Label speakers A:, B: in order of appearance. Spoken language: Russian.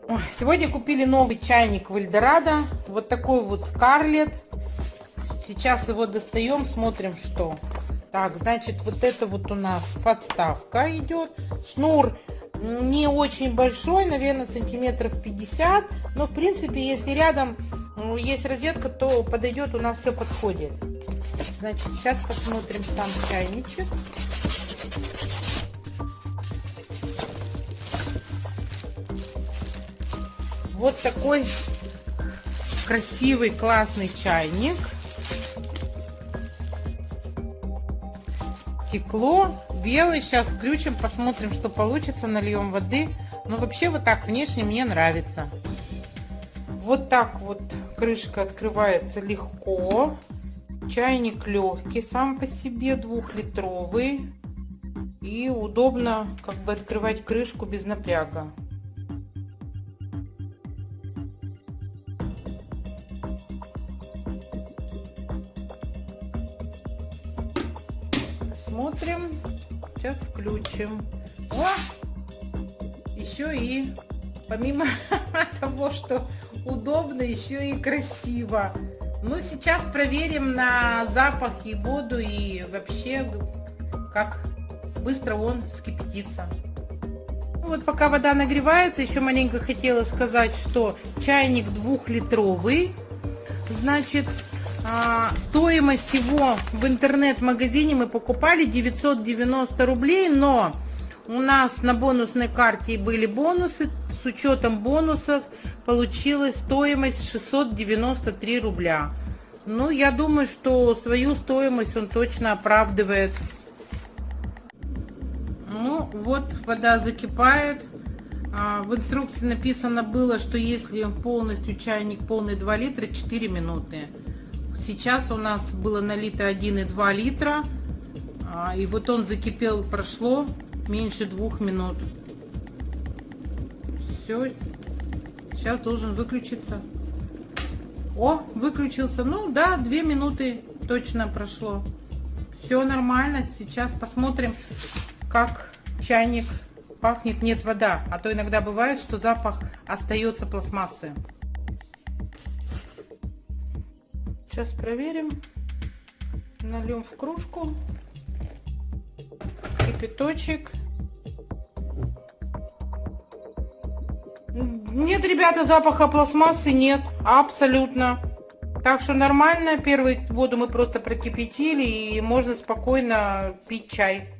A: Ой, сегодня купили новый чайник в Эльдорадо. Вот такой вот Скарлетт. Сейчас его достаем, смотрим, что. Так, значит, вот это вот у нас подставка идет. Шнур не очень большой, наверное, сантиметров 50. Но, в принципе, если рядом есть розетка, то подойдет, у нас все подходит. Значит, сейчас посмотрим сам чайничек. Вот такой красивый, классный чайник. Стекло белый. Сейчас включим, посмотрим, что получится. Нальем воды. Но вообще вот так внешне мне нравится. Вот так вот крышка открывается легко. Чайник легкий сам по себе, 2-литровый. И удобно как бы открывать крышку без напряга. Смотрим, сейчас включим. О! Еще и помимо того, что удобно, еще и красиво. Ну, сейчас проверим на запах и воду, и вообще, как быстро он вскипятится. Вот пока вода нагревается, еще маленько хотела сказать, что чайник 2-литровый. Значит, стоимость его в интернет-магазине мы покупали 990 рублей, но у нас на бонусной карте были бонусы. С учетом бонусов получилась стоимость 693 рубля. Ну, я думаю, что свою стоимость он точно оправдывает. Ну, вот вода закипает. В инструкции написано было, что если полностью чайник полный 2 литра, 4 минуты. Сейчас у нас было налито 1,2 литра. И вот он закипел, прошло меньше 2 минут. Все, сейчас должен выключиться. О, выключился. Ну да, 2 минуты точно прошло. Все нормально. Сейчас посмотрим, как чайник пахнет. Нет, вода. А то иногда бывает, что запах остается пластмассы. Сейчас проверим. Нальем в кружку. Кипяточек. Нет, ребята, запаха пластмассы нет. Абсолютно. Так что нормально. Первую воду мы просто прокипятили. И можно спокойно пить чай.